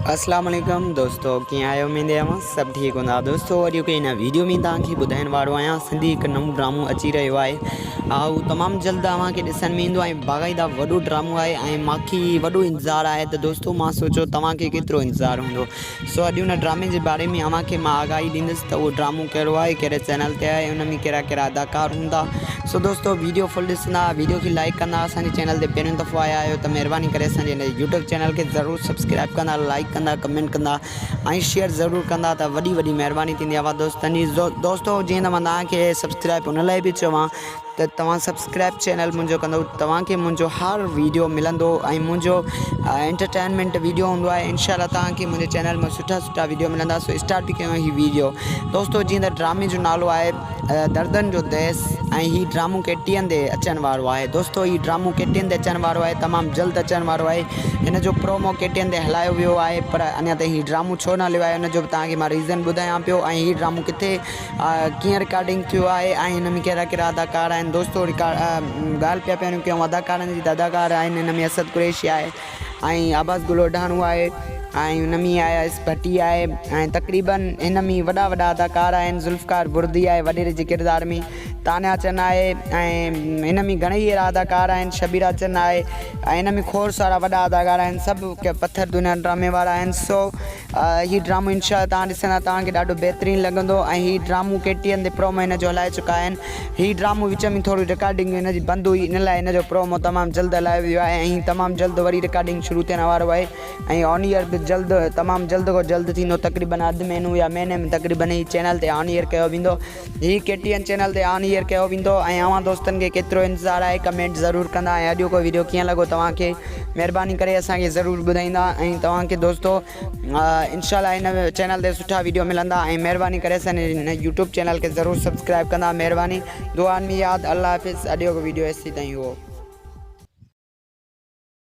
अस्सलाम वालेकुम दोस्तों, कीअं आहियो? उमेद आहे सभु ठीकु हूंदा। दोस्तों अॼु हिन वीडियो में तव्हांखे ॿुधाइण वारो आहियां, सिंधी हिकु नओं ड्रामो अची रहियो आहे। उहो तमामु जल्द तव्हांखे ॾिसण में ईंदो ऐं बाक़ाइदा वॾो ड्रामो आहे ऐं मूंखे वॾो इंतज़ारु आहे। त दोस्तों मां सोचियो तव्हांखे केतिरो इंतज़ारु हूंदो, सो अॼु हुन ड्रामे जे बारे में मां आगाही ॾींदुसि त उहो ड्रामो कहिड़ो आहे, कहिड़े चैनल ते आहे, हुन में कहिड़ा कहिड़ा अदाकार हूंदा। सो दोस्तों वीडियो फुल ॾिसंदा, वीडियो खे लाइक कंदा, असांजे चैनल ते पहिरियों दफ़ो आया आहियो त महिरबानी करे असांजे हिन यूट्यूब चैनल खे ज़रूरु सब्सक्राइब कंदा, लाइक कंदा, कमेंट कंदा ऐं शेयर ज़रूरु कंदा त वॾी महिरबानी थींदी आहे दोस्तनि जी। दोस्तों जीअं त मां तव्हांखे सब्सक्राइब हुन लाइ बि चवां त तव्हां सब्सक्राइब चैनल मुंहिंजो कंदो, तव्हांखे मुंहिंजो हर वीडियो मिलंदो ऐं मुंहिंजो एंटरटेनमेंट वीडियो हूंदो आहे। इंशाल्लाह तव्हांखे मुंहिंजे चैनल में सुठा वीडियो मिलंदा। सो स्टार्ट बि कयूं हीउ वीडियो। दोस्तों जीअं त ड्रामे जो नालो आहे दर्दनि जो देस ऐं हीउ ड्रामो केटीएन ते अचण वारो आहे। दोस्तों हीउ ड्रामो केटीएन ते अचण वारो आहे, तमामु जल्द अचण वारो आहे। हिन जो प्रोमो केटीएन ते हलायो वियो आहे, पर अञा ताईं हीउ ड्रामो छो न हलियो आहे हुन जो बि तव्हांखे मां रीज़न ॿुधायां पियो ऐं हीउ ड्रामो किथे कीअं रिकॉर्डिंग थियो आहे ऐं हिन में कहिड़ा कहिड़ा अदाकार आहिनि। दोस्तों ॻाल्हि पिया पहिरियों कयूं अदाकारनि जी, त अदाकार आहिनि हिन में असद कुरैशी आहे ऐं अब्बास गुल ओढाणू आहे ऐं हुन में आहे एस भट्टी आहे ऐं तक़रीबन हिन में वॾा अदाकार आहिनि। ज़ुल्फ़कार बुर्दी आहे वॾेरे जे किरदार में, तान्या चंद आहे ऐं हिन में घणेई अहिड़ा अदाकार आहिनि, शबीरा चंद आहे ऐं हिन में खोड़ सारा वॾा अदाकार आहिनि, सभु पत्थर दुनिया ड्रामे वारा आहिनि। सो हीउ ड्रामो इंशाल्लाह तव्हां ॾिसंदा तव्हांखे ॾाढो बहितरीनु लॻंदो ऐं हीउ ड्रामो केटीएन ते प्रोमो हिन जो हलाए चुका आहिनि। हीउ ड्रामो विच में थोरी रिकॉर्डिंग हिन जी बंदि हुई, इन लाइ हिन जो प्रोमो तमामु जल्द हलायो वियो आहे ऐं तमामु जल्द वरी रिकॉर्डिंग शुरू थियण वारो आहे ऐं ऑन ईयर बि तमामु जल्द खां जल्द थींदो, तक़रीबन अधु महीनो या महीने में तक़रीबन हीउ चैनल ते ऑन ईयर कयो वेंदो। हीउ केटीएन चैनल ते ऑन ईयर कयो वेंदो ऐं अव्हां दोस्तनि खे केतिरो इंतज़ारु आहे कमेंट ज़रूरु कंदा ऐं अॼु को वीडियो कीअं लॻो तव्हांखे महिरबानी करे असांखे ज़रूरु ॿुधाईंदा ऐं तव्हांखे दोस्तों इंशाल्लाह हिन चैनल ते सुठा वीडियो मिलंदा ऐं महिरबानी करे असांजे हिन यूट्यूब चैनल खे ज़रूरु सब्सक्राइब कंदा। महिरबानी, दुआनि में यादि। अल्लाह हाफ़िज़। अॼु को वीडियो एसी ताईं हुओ।